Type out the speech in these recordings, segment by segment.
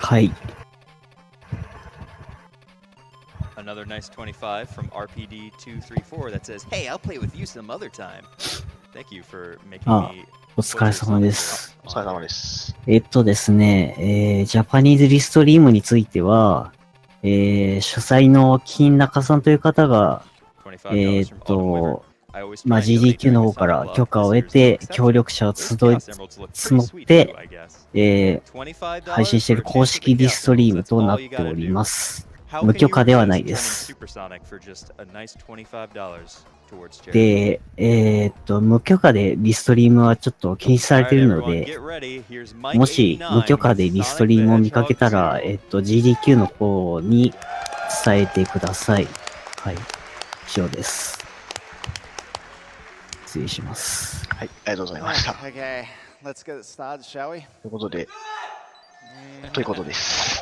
はい。Another nice 25 from RPD234 that says, "Hey, I'll play with you some other time." Thank you for making me. お疲れ様です。お疲れ様です。ですね、ジャパニーズリストリームについては、主催の金中さんという方が、GDQ の方から許可を得て、協力者を募って、配信している公式リストリームとなっております。無許可ではないです。で、無許可でリストリームはちょっと禁止されているので、もし無許可でリストリームを見かけたら、GDQ の方に伝えてください。はい。以上です。失礼します。はい、ありがとうございました。Okay, let's get it started, shall we? ということです。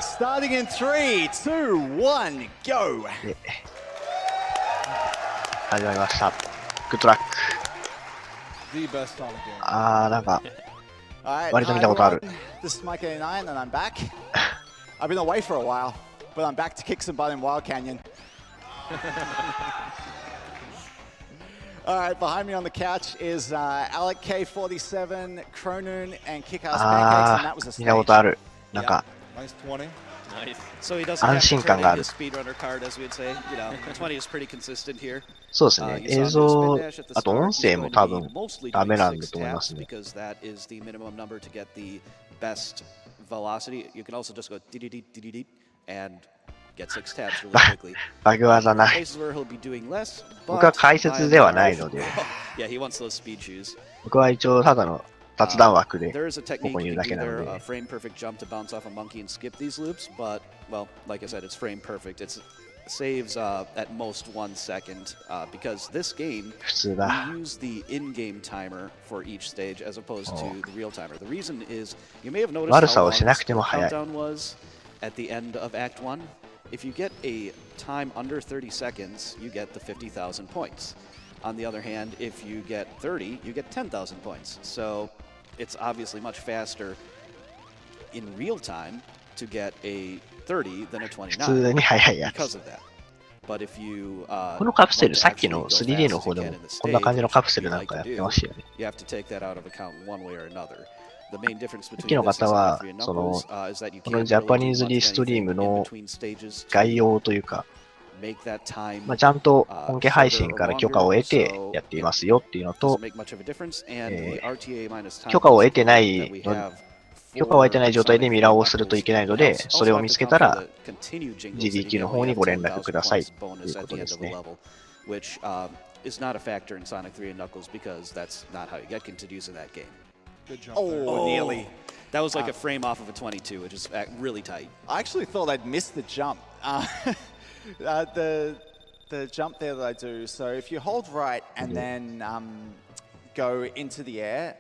Starting in 3, 2, 1, go! 始まりました。グッドラック。なんか、割と見たことある。This is Mike 89 and I'm back. I've been away for a while, but I'm back to kick some butt in Wild Canyon. Alright, behind me on the couch is Alec K47, Kronoon, and Kick-Ass Pancakes, and that was a stage. 見たことある。なんか、Nice 20. Nice. So he doesn't have to turn in his speedrunner card, as we'd say. You know, 20 is pretty consistent here. そうですね。映像、あと音声も多分ダメなんだと思いますね。Because that is the minimum number to get the best velocity. You can also just go dee-dee-dee-dee-dee and get 6 taps really quickly. バグ技ない。僕は解説ではないので。Yeah, he wants those speed shoes. 僕は一応ただの雑談枠でここにいるだけなので。Frame perfect jump to bounce off a monkey and skip these loops, but well, like I said, it's frame perfect. It saves at most 1 second because this game we use the in-game timer for each stage as opposed to the real timer. The reason is you may have noticed how long the countdown was at the end of Act 1. If you get a time under 30 seconds, you get the 50,000 points. On the other hand, if you get 30, you get 10,000 points. So it's obviously much faster in real time to get a 30 than a 29 because of that. But if you このカプセル、さっきの 3D の方でもこんな感じのカプセルなんかやってましたよね。You have to take that out of account one way or another. The main difference さっきの方は、その、このジャパニーズリストリームの概要というか、ちゃんと本家配信から許可を得てやっていますよっていうのと、許可を得てない状態でミラーをするといけないので、それを見つけたら GDQ の方にご連絡くださいということですね。is not a factor in Sonic 3 and Knuckles because that's not how you get continues in that game. Oh, nearly. That was like a frame off of a 22, which is really tight. I actually thought I'd missed the jump. The jump there that I do. So if you hold right and then go into the air,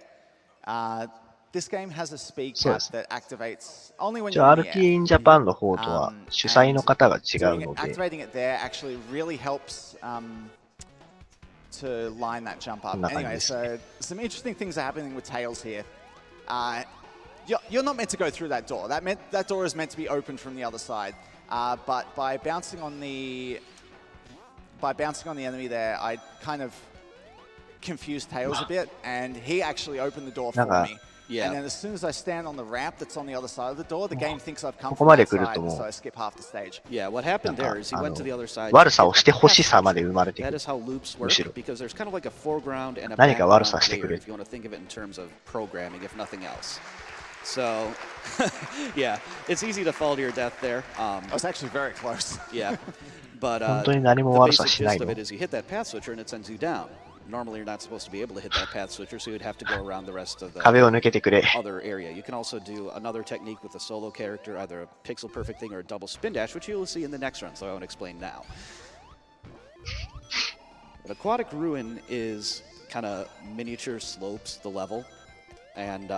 this game has a speed cap that activates only when you're in the air. RTA in Japan の方とは主催の方が違うので。Activating it there actually really helps to line that jump up. Anyway, so some interesting things are happening with Tails here. You're not meant to go through that door. That door is meant to be opened from the other side. But by bouncing on the enemy there, I kind of confused Tails a bit, and he actually opened the door for me. Yeah. And then as soon as I stand on the ramp that's on the other side of the door, the game thinks I've come from that side, so I skip half the stage. Yeah, what happened there is he went to the other side. 悪さをしてほしさまで生まれてくる。 That is how loops work, because there's kind of like a foreground and a 何か悪 background さしてく layer, れ。 if you want to think of it in terms of programming, if nothing else. So, yeah, it's easy to fall to your death there. I was actually very close. Yeah, but 本当に何も the 悪さ basic しない gist の。 of it is you hit that path switcher and it sends you down. Normally, you're not supposed to be able to hit that path switcher, so you'd have to go around the rest of the 壁を抜けてくれ。 other area. You can also do another technique with a solo character, either a pixel perfect thing or a double spin dash, which you'll see in the next run, so I won't explain now. But Aquatic Ruin is kind of miniature slopes the level, and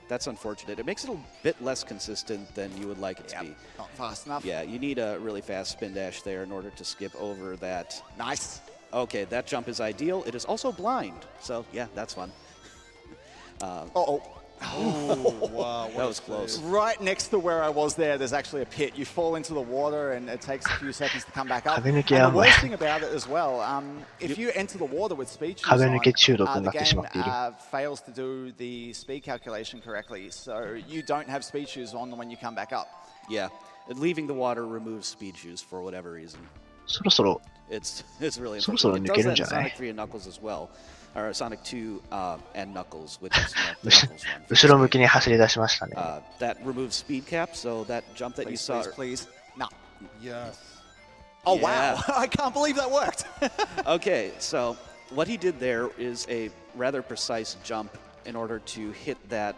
that's unfortunate. It makes it a bit less consistent than you would like it to be. Not fast enough. Yeah, you need a really fast spin dash there in order to skip over that. Nice. Okay, that jump is ideal. It is also blind, so yeah, that's fun. Oh, wow. That was close. Right next to where I was there's actually a pit. You fall into the water and it takes a few seconds to come back up. And the worst thing about it as well, if you enter the water with speed shoes on, the game fails to do the speed calculation correctly. So you don't have speed shoes on when you come back up. Yeah, leaving the water removes speed shoes for whatever reason. そろそろ It's really そろそろ unfortunate. 抜 It け does るん that じ in ゃない Sonic 3 and Knuckles as well. Or Sonic 2 and Knuckles, which is the Knuckles one. 後ろ向きに走り出しましたね。That removes speed cap, so that jump that you saw. Please. No. Yes. Oh, Yeah. wow. I can't believe that worked. Okay, so what he did there is a rather precise jump in order to hit that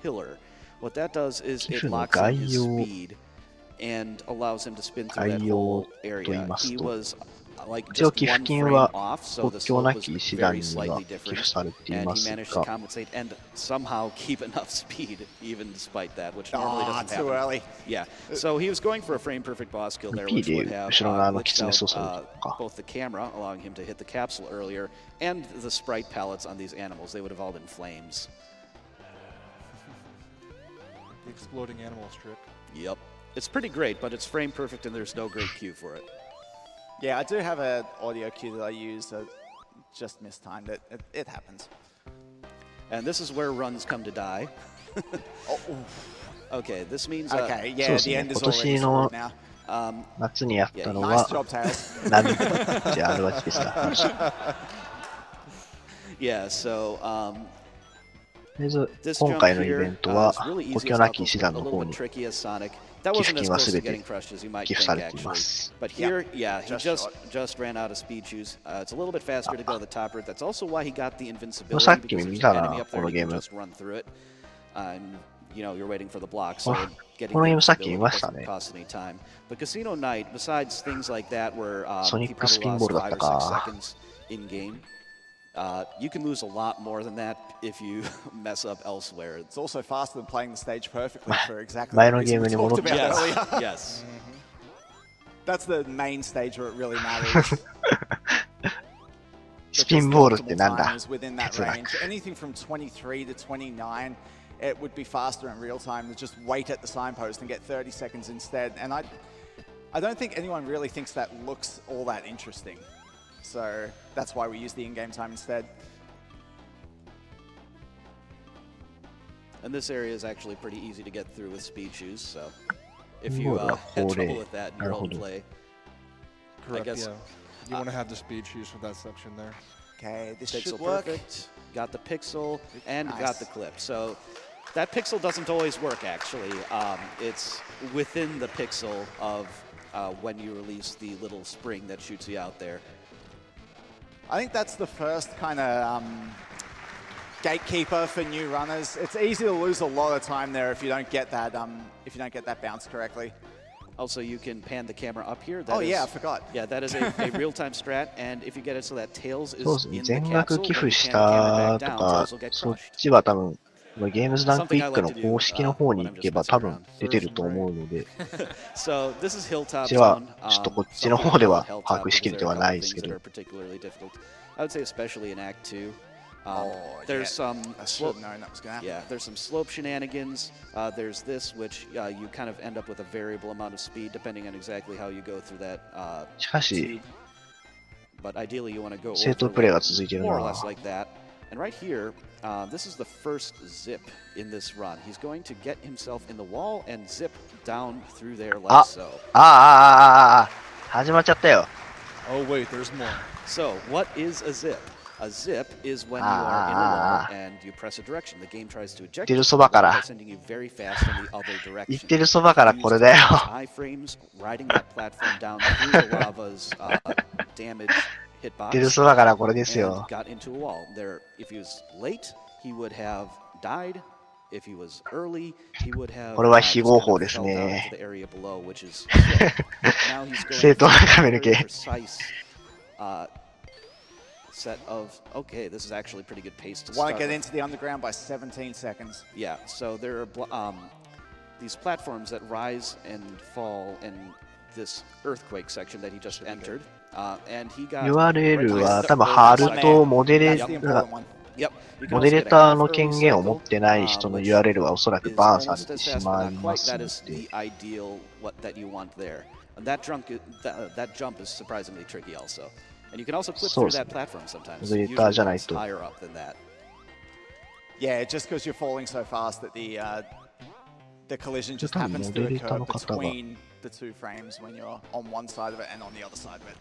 pillar. What that does is it locks in his speed and allows him to spin through that whole area. He was like just one frame off, so the slope was very slightly different, and he managed to compensate and somehow keep enough speed, even despite that, which normally doesn't happen. Too early. Yeah, so he was going for a frame-perfect boss kill there, which would have glitched out both the camera, allowing him to hit the capsule earlier, and the sprite palettes on these animals. They would have all been flames. The exploding animal strip. Yep. It's pretty great, but it's frame perfect and there's no great cue for it. Yeah, I do have an audio cue that I use that just mistimed it. It happens. And this is where runs come to die. Okay, this means... okay, yeah, the end is already screwed now. 夏にやったのは Nice job, Tails. 何じゃあるわけでした。 Yeah, so... とりあえず今回のイベントは国境なき師団の方に That寄 wasn't 付 as 金は close す to べて getting crushed as you might 寄付 think, されていま actually. す。 But here, yeah, he just ran out of speed shoes. It's a little bit faster to go to the top route. That's also why he got the invincibility, さっき because 見 there's た an な enemy up こ there の you ゲー can ム。 just run through it. And, you know, you're waiting for the blocks, こ so getting のゲー the ムさっき見 invincibility ました doesn't ね。 cost any time. But Casino Night, besides things like that where he ソニックス probably ピンボー lost ルだった 5 or 6か。 seconds in game, you can lose a lot more than that if you mess up elsewhere. It's also faster than playing the stage perfectly for exactly 前 the のゲー reason ム we に戻 talked っち about ゃった。 earlier. Yes. That's the main stage where it really matters. スピンボールってなんだ within that range. Anything from 23 to 29, it would be faster in real time to just wait at the signpost and get 30 seconds instead. And I don't think anyone really thinks that looks all that interesting. So that's why we use the in-game time instead. And this area is actually pretty easy to get through with speed shoes, so if you had trouble with that in your own play, Correct, I guess yeah. You want to have the speed shoes for that section there. Okay, this pixel should work. perfect, got the pixel, and Nice. got the clip. So that pixel doesn't always work, actually. It's within the pixel of when you release the little spring that shoots you out there. I think that's the first kind of gatekeeper for new runners. It's easy to lose a lot of time there if you don't get that bounce correctly. Also, you can pan the camera up here. Oh yeah, I forgot. Yeah, that is a real-time strat, and if you get it so that Tails is そうですね。 in the 全額 capsule, 寄 when 付 you し pan the camera た back と down, か、 Tails will get そっ crushed. ちは多分、ゲームズランクイックの公式の方に行けば多分出てると思うので、 So this is こ Hilltop っちは Zone. ちょっとこっちの方では Hilltop 把握しきれてはないですけ because ど there are a couple of things that are particularly difficult. I would say especially in Act 2. Oh, There's some I should have known that was going to happen. Yeah, there's some slope shenanigans. There's this, which you kind of end up with a variable amount of speed depending on exactly how you go through that しかし tube. But ideally, you want to go 正 over 当プレイが続いている more な or less like that. And right here, this is the first zip in this run. He's going to get himself in the wall and zip down through there like so. 始まっちゃったよ。 Oh, wait, there's more. So, what is a zip? A zip is when you are in a wall and you press a direction. The game tries to eject you by sending you very fast in the other 言っ direction. てるそばからこれだよ。 Iframes riding that platform down through the lava's damage 言 hitbox ってるそばからこれです and よ。 got into a wall. There, if he was late, he would have died. If he was early, he would have これは非合法 fell です down ね。 into the area below, which is now he's going 正当な through 髪 a の very 毛。 precise set of, okay, this is actually pretty good pace to Want start to get with. into the underground by 17 seconds. Yeah, so there are these platforms that rise and fall in this earthquake section that he just entered, and he got URL right は here. 多分ハルとモデレ That's the important one. モデレーターの権限を持ってない人の URL はおそらくバーンされてしまいますので。そうですね。モデレーターじゃないと。Yeah, just because you're falling so fast that the collision just happens to occur between the two frames when you're on one side of it and on the other side of it.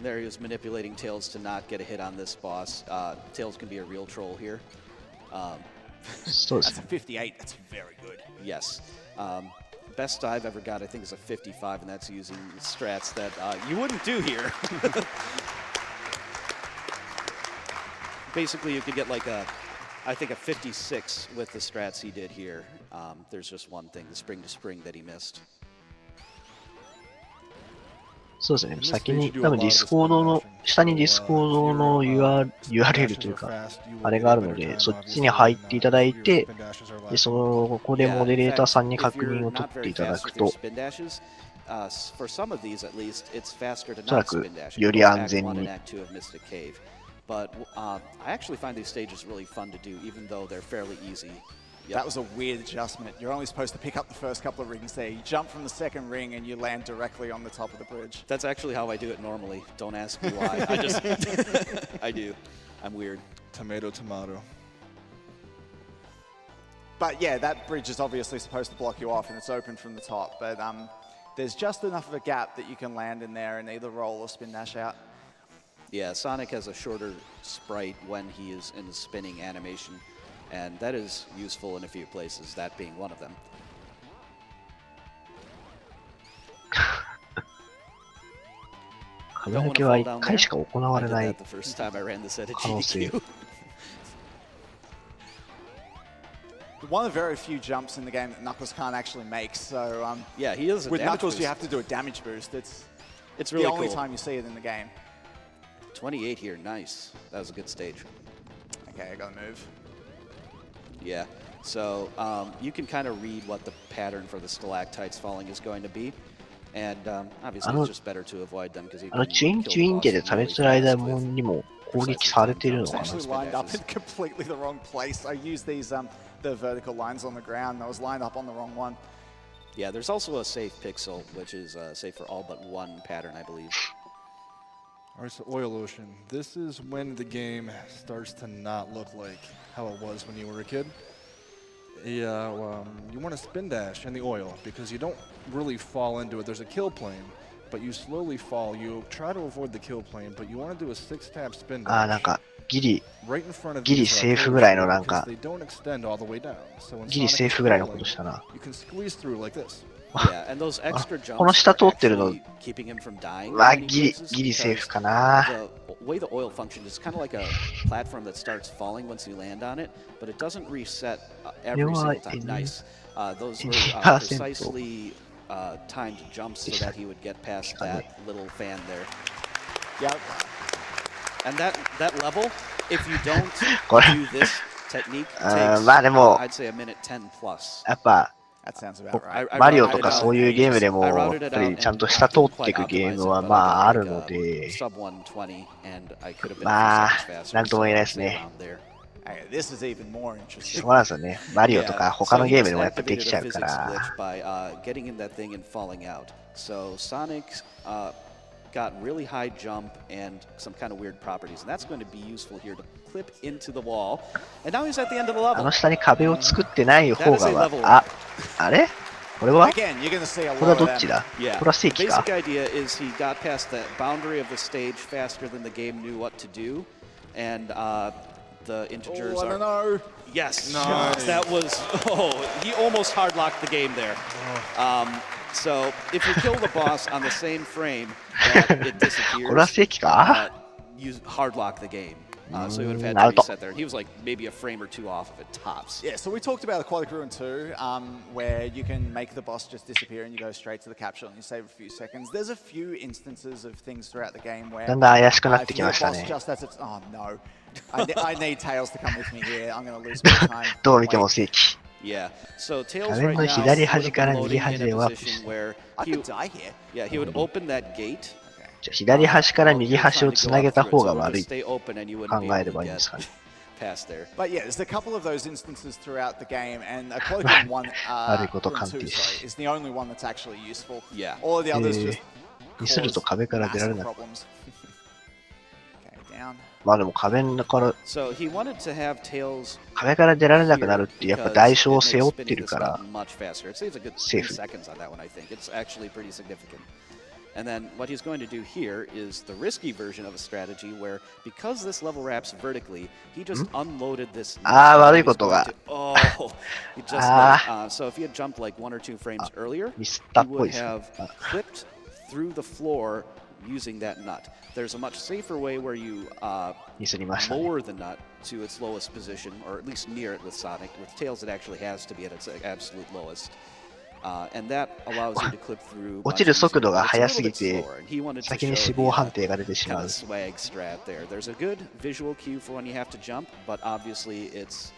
There he is manipulating Tails to not get a hit on this boss. Tails can be a real troll here. That's a 58. That's very good. Yes. Best I've ever got, I think, is a 55, and that's using strats that you wouldn't do here. Basically, you could get like I think a 56 with the strats he did here. There's just one thing, the spring to spring that he missed. そうですね。先に、多分ディスコードの、下にディスコードの URL というか、あれがあるので、そっちに入っていただいて、で、そこでモデレーターさんに確認を取っていただくと、おそらくより安全に。But I actually find these stages really fun to do, even though they're fairly easy. That was a weird adjustment. You're only supposed to pick up the first couple of rings there. You jump from the second ring and you land directly on the top of the bridge. That's actually how I do it normally. Don't ask me why. I just, I do. I'm weird. Tomato, tomato. But yeah, that bridge is obviously supposed to block you off and it's open from the top. But there's just enough of a gap that you can land in there and either roll or spin dash out. Yeah, Sonic has a shorter sprite when he is in the spinning animation, and that is useful in a few places, that being one of them. 壁抜けは1回しか行われない可能性。One of the very few jumps in the game that Knuckles can't actually make, so yeah, he is a with Knuckles boost. You have to do a damage boost. It's really the only cool. time you see it in the game. 28 here, nice. That was a good stage. Okay, I gotta move. Yeah, so you can kind of read what the pattern for the stalactites falling is going to be. And obviously it's just better to avoid them because you can チュインチュインテで食べつらい間にも攻撃されてるのかな。 It's actually lined up in completely the wrong place. I used these the vertical lines on the ground. I was lined up on the wrong one. Yeah, there's also a safe pixel, which is safe for all but one pattern, I believe. Alright, so Oil Ocean. This is when the game starts to not look like how it was when you were a kid. Yeah, you want to spin dash in the oil because you don't really fall into it. There's a kill plane, but you slowly fall. You try to avoid the kill plane, but you want to do a 6-tap spin dash. なんかギリ right in front of ギリセーフぐらいのなんか they don't extend all the way down. So when ギリ Sonic セーフぐらいのことしたな。 you can squeeze through like this. Yeah, and those extra jumps この下通ってるの actually keeping him from dying. まあギリセーフかな。 The way the oil functions is kind of like a platform that starts falling once you land on it, but it doesn't reset every single time. Nice. Those were precisely timed jumps so that he would get past that little fan there. Yep. And that level, if you don't do this technique, takes まあでも I'd say a minute 10 plus. やっぱ That sounds about right. マリオとかそういうゲームでもやっぱりちゃんと下通っていくゲームはまああるので、まあなんとも言えないですね。This is even more interesting. そうなんですよね。マリオとか他のゲームでもやっぱできちゃうから。Getting in that thing and falling out. So Sonic got really high jump and some kind of weird properties, and that's going to be useful here to clip into the wall. And now he's at the end of the あ level. の下に壁を作ってない方があれこれは Again, you're going to see a これは lot ど of っち them. だ Yeah. これは正 The 規か basic idea is he got past the boundary of the stage faster than the game knew what to do, and the integers Oh, I are. don't know. Yes, Nice. that was. Oh, he almost hard locked the game there. So if you kill the boss on the same frame that it これは disappears, 正規か you hard lock the game. So he would have had Naruto. to reset there. He was like maybe a frame or two off of it tops. Yeah, so we talked about Aquatic Ruin 2, where you can make the boss just disappear and you go straight to the capsule and you save a few seconds. There's a few instances of things throughout the game where だんだん怪しくなっ if て you き hit ま a した boss ね。 just as it's oh no, I need Tails to come with me here. I'm going to lose more time. どう見ても正規。 Yeah. So Tails 画面 right の now 左 would 端 have から been 右 loading 端 in で a ワープ position して。 where I he could die here. yeah he would open that gate. じゃあ左端から右端をつなげた方が悪い Stay open and you 考 wouldn't be え able れ to ばいいんで get すかね。past there. But yeah, there's a couple of those instances throughout the game, and a cloaking one, is the only one that's actually useful. Yeah. All of the others just にすると壁から出られ massive なく problems. Okay, down. まあでも壁から So he wanted to have Tails 壁から出られなくなるってやっぱ代償を背負ってる it か makes ら spinning this button much faster. It saves a good セー 10フ。 seconds on that one, I think. It's actually pretty significant. And then what he's going to do here is the risky version of a strategy where, because this level wraps vertically, he just unloaded this. ああ、悪いことが。 Oh, he just so if he had jumped like 1 or 2 frames earlier, ミスったっ he ぽい would ですね。 have clipped through the floor using that nut. There's a much safer way where you ミスりましたね。 lower the nut to its lowest position, or at least near it with Sonic. With Tails, it actually has to be at its absolute lowest. And that allows you to clip through. 落ちる速度が速すぎて、先に死亡判定が出てしまう。 Swag strat there. There's a good visual cue for when you have to jump, but obviously it's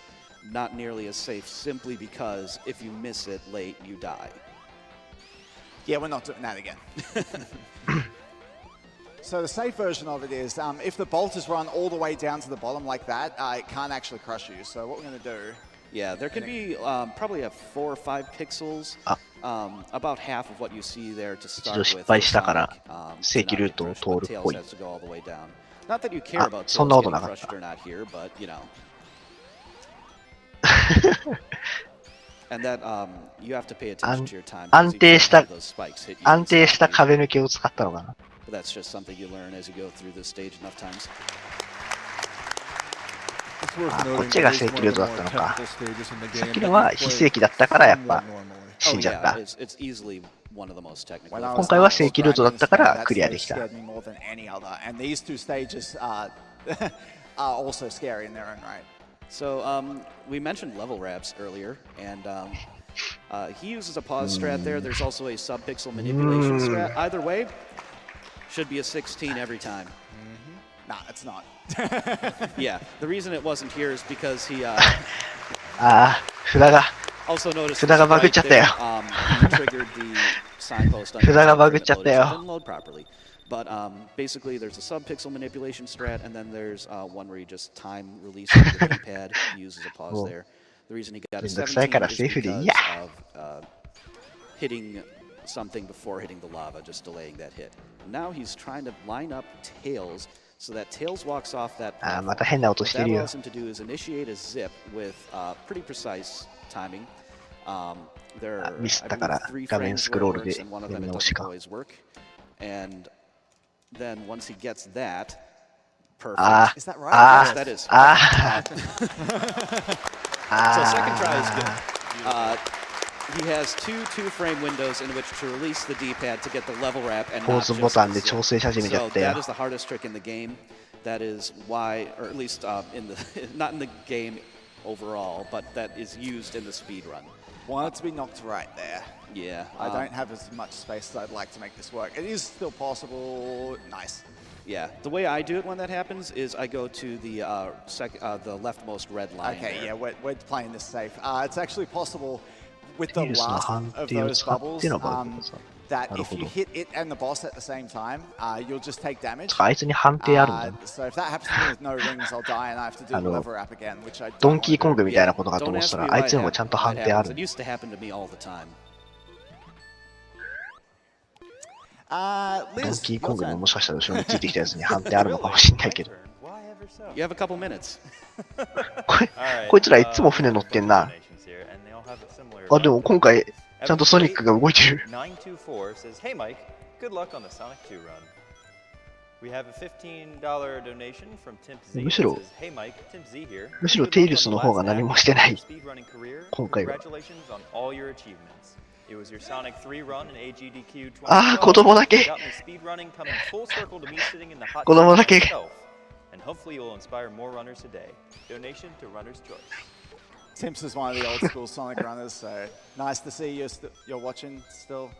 not nearly as safe simply because if you miss it late, you die. Yeah, we're not doing that again. So the safe version of it is, if the bolt is run all the way down to the bottom like that, it can't actually crush you. So what we're going to do... Yeah, there could be probably 4 or 5 pixels, about half of what you see there to start with. 失敗したから、正規ルートを通るっぽい。 Not that you care about そんなこと Tails なか getting った。 crushed or not here, but you know. And that you have to pay attention to your time. 安定した Those spikes hit you 安定した instantly. 壁抜けを使ったのかな。 But that's just something you learn as you go through this stage enough times. It's worth あ、こ noting っち that が it is 正 one 規ル of ー the トだった more のか。 technical stages in the さっ game き that の you は play 非正規だったからやっぱ somewhat normally. 死んじゃった。 It's easily one of the most technical. 今回は正規ルートだったからクリアできた。 And these two stages are also scary in their own right. So we mentioned level wraps earlier, and he uses a pause strat there. There's also a sub-pixel manipulation strat. Either way, should be a 16 every time. Nah, it's not. Yeah, the reason it wasn't here is because he ああ、札が、 also noticed 札がバグっちゃったよ。 he triggered the signpost on 札がバグっちゃったよ。 didn't load properly. But basically, there's a sub-pixel manipulation strat, and then there's one where you just time release the D-pad, uses a pause there. The reason he got a 17 is because of hitting something before hitting the lava, just delaying that hit. Now he's trying to line up Tails so that Tails walks off that ああ、 platform. また変な音 What して that るよ。 allows him to do is initiate a zip with pretty precise timing. There are, ミスっ I たから believe, 3画面 frames ス where ク it ロール works, で and one of や them り it 直し doesn't か。 always work. And then once he gets that, perfect. あ Is that あ、 right? あ Yes, that is. あ、 So second try is あ good. He has two frame windows in which to release the D-pad to get the level wrap and ポー not ズ just ボタン the で調 zip. 整し始めちゃ So った that よ。 is the hardest trick in the game. That is why, or at least in the not in the game overall, but that is used in the speed run. Wanted to be knocked right there. Yeah. I don't have as much space as I'd like to make this work. It is still possible. Nice. Yeah. The way I do it when that happens is I go to the the leftmost red line. Okay, there. yeah, we're playing this safe. It's actually possible with the テイルスの last 判 of 定を those 使っ bubbles てのバグとかさ。 that なる if ほ you ど。 hit it and the boss at the same time, you'll just take damage. あいつに判定あるんだね。 So if that happens to me with no rings, I'll die and I have to do the lever up again, which I ド don't ンキー want コン to グみたいなことかと Don't 思って ask た me ら、あ why いつにもちゃんと判 that 定あ happens. る It。used to happen to me all the time. ドン Liz, キーコン your グも turn. もしかしたら後ろについてきたやつに判定あるのかもしんないけど。 Why ever so? You have a couple minutes. こいつらいつも船乗ってんな。あ、でも今回、ちゃんとソニックが動いてる。 924 says, "Hey Mike, good luck on the Sonic 2 run. We have a $15 donation from Tim Z. むしろ Says, hey Mike, Tim Z here. むしろテイルスの方が何もしてない。 Speedrunning career. 今回は。 Congratulations on all your achievements. It was your Sonic 3 run in AGDQ2018. ああ、子供だけ。 Got me speedrunning coming full circle to me sitting in the hot 子供だ seat け。 myself. And hopefully you'll inspire more runners today. Donation to Runner's Choice." Tim's is one of the old school Sonic runners, so nice to see you're watching still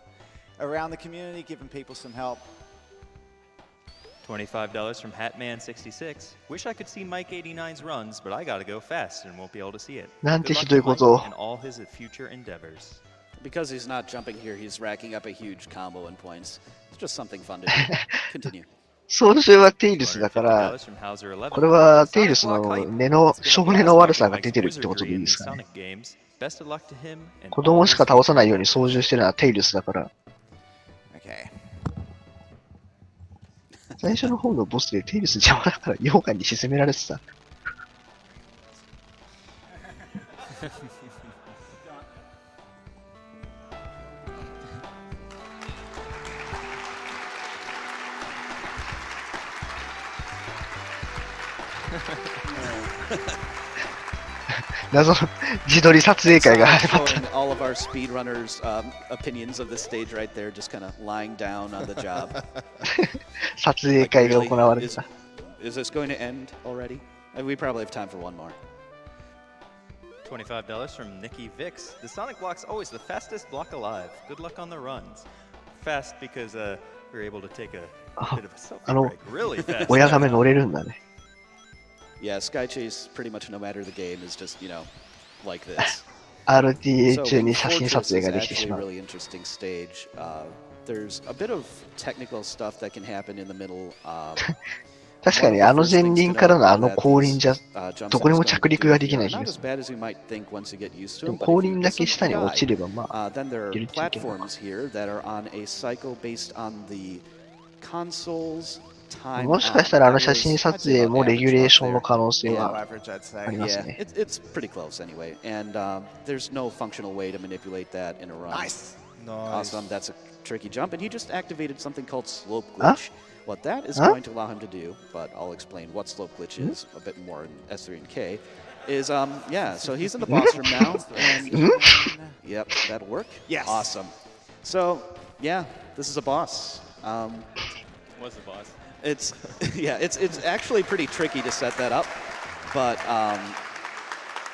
around the community, giving people some help. $25 from Hatman66. Wish I could see Mike 89's runs, but I gotta go fast and won't be able to see it. なんて Good ひ luck どい to こ Mike とを。 and all his future endeavors. Because he's not jumping here, he's racking up a huge combo in points. It's just something fun to do. Continue. 操縦はテイルスだから、これはテイルスの少年の悪さが出てるってことでいいですかね。子供しか倒さないように操縦してるのはテイルスだから。最初の方のボスでテイルス邪魔だから溶岩に沈められてた。謎の自撮り撮影会が始まった。All of our speedrunners' opinions of this stage right there, just kind of lying down on the job. 撮影会が行われてた。Is this going to end already? We probably have time for one more. $25 from Nikki Vix. The Sonic block's always the fastest block alive. Good luck on the runs. Fast because we were able to take a bit of a selfie break. Really fast. 親亀乗れるんだね。Yeah, Sky Chase, pretty much no matter the game, is just, like this. RTA 中に写真撮影ができてしまう。Really interesting stage. There's a bit of technical stuff that can happen in the middle. 確かに前輪からの後輪じゃどこにも着陸ができない気がする。でも後輪だけ下に落ちればまあ、Then there いけ are るっちゃいける。 platforms here that are on a cycle based on the console's time. もしかしたら写真撮影もレギュレーションの可能性はありますね。Yeah, it's pretty close anyway, and there's no functional way to manipulate that in a run. Nice. Awesome, that's a tricky jump, and he just activated something called slope glitch. What that is going to allow him to do, but I'll explain what slope glitch is a bit more in S3 and K, is yeah, so he's in the boss room now, and yep, that'll work. Yes. Awesome. So yeah, this is a boss. What's the boss? It's yeah, it's actually pretty tricky to set that up, but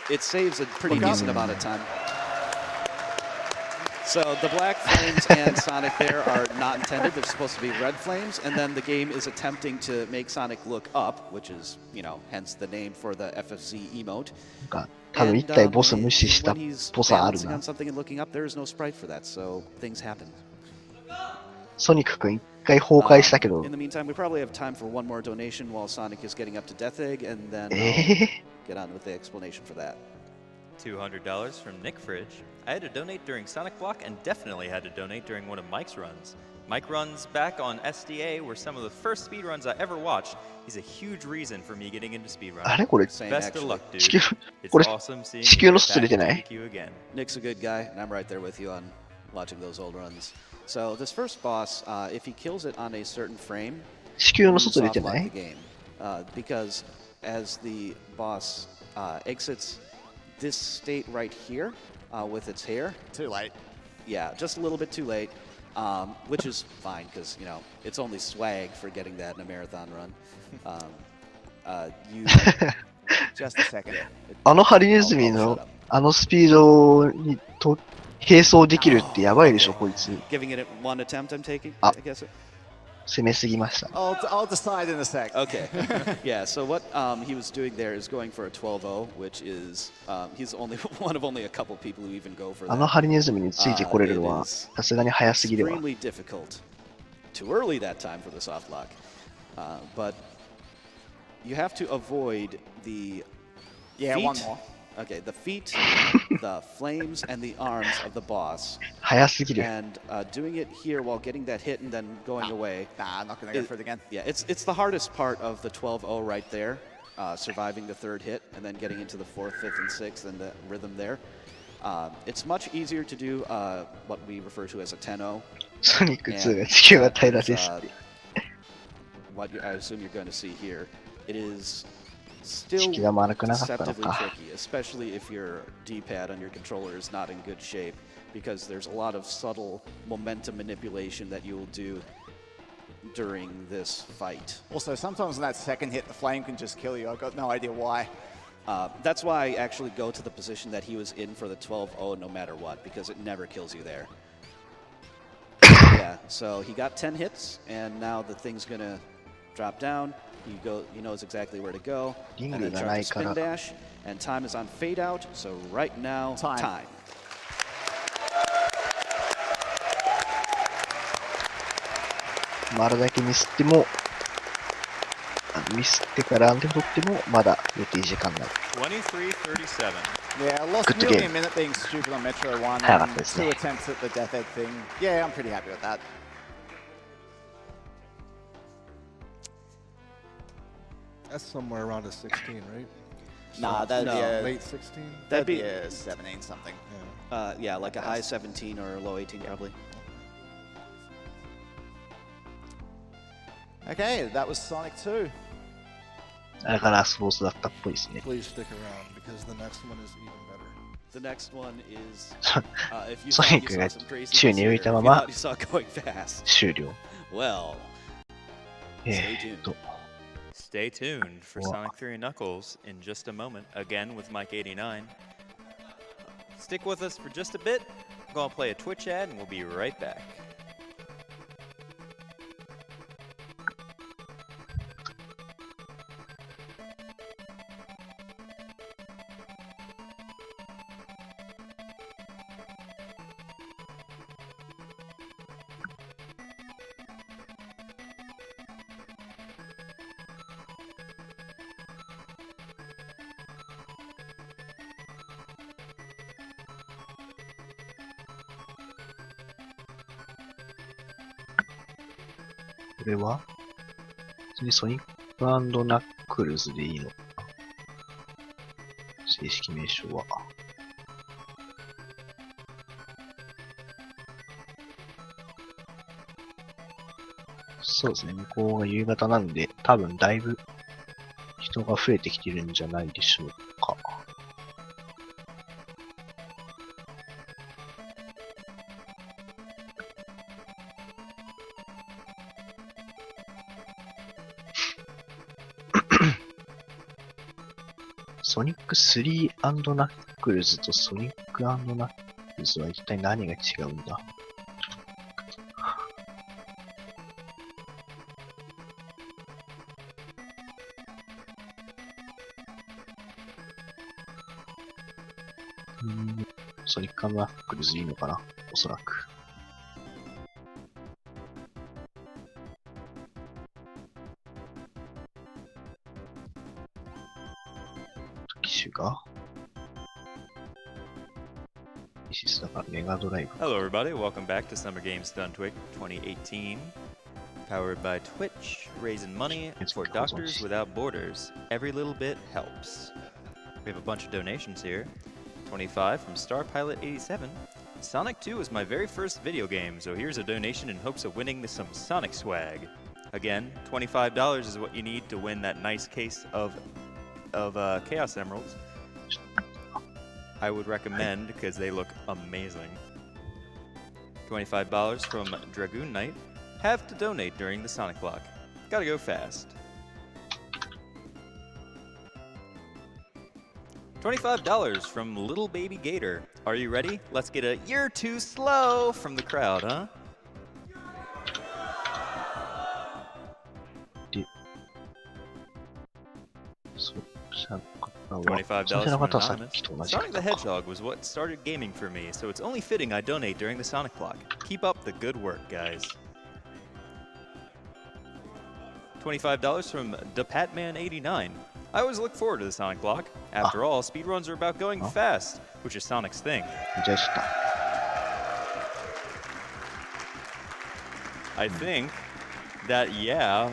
it saves a pretty decent amount of time. So the black flames and Sonic there are not intended. They're supposed to be red flames, and then the game is attempting to make Sonic look up, which is, hence the name for the FFZ emote. 多分一体ボス無視したっぽさある Balancing な。 on something and looking up, there is no sprite for that, so things happen. ソニック君一回崩壊したけど In the meantime, we probably have time for one more donation while Sonic is getting up to Death Egg, and then え get on with the explanation for that. $200 from Nick Fridge. I had to donate during Sonic Block and definitely had to donate during one of Mike's runs. Mike runs back on SDA were some of the first speed runs I ever watched. He's a huge reason for me getting into speedrunning. あれこれ Same Best of actually. luck, dude. 地球 It's これ awesome seeing 地 you 球の get 外出 back てない to GDQ again. Nick's a good guy, and I'm right there with you on watching those old runs. So this first boss, if he kills it on a certain frame, 地球の you 外出て soft な lock い the game. Because as the boss exits this state right here with its hair, Too late. yeah, just a little bit too late, which is fine because, it's only swag for getting that in a marathon run. You Just a second. ハリネズミのスピードに並走できるってやばいでしょこいつ。 Giving it one attempt, I'm taking. Ah. I guess. 攻めすぎました。 I'll decide in a sec. Okay. Yeah. So what he was doing there is going for a 12-0, which is he's only one of only a couple people who even go for that. ハリネズミについてこれるのはさすがに早すぎでは。 Extremely difficult. Too early that time for the soft lock, but you have to avoid the Yeah, feet. one more. Okay, the feet, the flames, and the arms of the boss. 早すぎる。 And doing it here while getting that hit and then going away. Nah, I'm not going to go for it again. Yeah, it's the hardest part of the 12-0 right there, surviving the third hit and then getting into the fourth, fifth, and sixth and the rhythm there. It's much easier to do what we refer to as a 10-0. ソニック2が地球が平らですって。 What I assume you're going to see here, it is still 地球が丸くなかったの deceptively か。 tricky, especially if your D-pad on your controller is not in good shape, because there's a lot of subtle momentum manipulation that you'll do during this fight. Also, sometimes in that second hit, the flame can just kill you. I've got no idea why. That's why I actually go to the position that he was in for the 12-0 no matter what, because it never kills you there. Yeah, so he got 10 hits, and now the thing's going to drop down. He knows exactly where to go, and then try to spin dash, and time is on fade out, so right now, time. 丸だけミスってもミスってから安定取ってもまだ予定時間内。23:37. Yeah, I lost Good to nearly game. a minute being stupid on Metro 1 早かっ and たです 2 ね。 attempts at the Death Egg thing. Yeah, I'm pretty happy with that. That's somewhere around a 16, right? Nah, that'd No. be a, Late 16? that'd be a 17 something. Yeah. Yeah, like a high 17 or low 18 probably. Okay, that was Sonic 2. だからスポーツだったっぽいですね。 Please stick around because the next one is even better. The next one is ソ if you ソ thought ニッ you ク saw が some crazy 宙に浮いたま if ま you thought you saw going fast. 終了。 Well, Stay tuned for Wow. Sonic 3 Knuckles in just a moment, again with Mike 89. Stick with us for just a bit. I'm going to play a Twitch ad and we'll be right back.これは普通にソニック&ナックルズでいいのかな、正式名称は。そうですね、向こうが夕方なんで、多分だいぶ人が増えてきてるんじゃないでしょうか。ソニック3&ナックルズとソニック&ナックルズは一体何が違うんだ？ソニック&ナックルズいいのかな？おそらく。機種がだからメガドライブ。 Hello, everybody. Welcome back to Summer Games Done Twig 2018. Powered by Twitch, raising money for Doctors Without Borders. Every little bit helps. We have a bunch of donations here. 25 from StarPilot87. Sonic 2 was my very first video game, so here's a donation in hopes of winning some Sonic swag. Again, $25 is what you need to win that nice case of Chaos Emeralds. I would recommend because they look amazing. $25 from Dragoon Knight. Have to donate during the Sonic block. Gotta go fast. $25 from Little Baby Gator. Are you ready? Let's get a "You're too slow" from the crowd, huh? $25 from Anonymous. Sonic the Hedgehog was what started gaming for me, so it's only fitting I donate during the Sonic block. Keep up the good work, guys. $25 from DePatman89. I always look forward to the Sonic block. After all, speedruns are about going fast, which is Sonic's thing. I think that,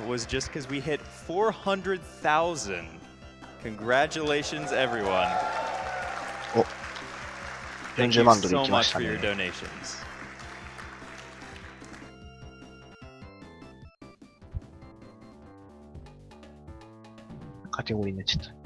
was just because we hit 400,000. Congratulations, everyone. Thank you so much for your donations. カテゴリーになっちゃった。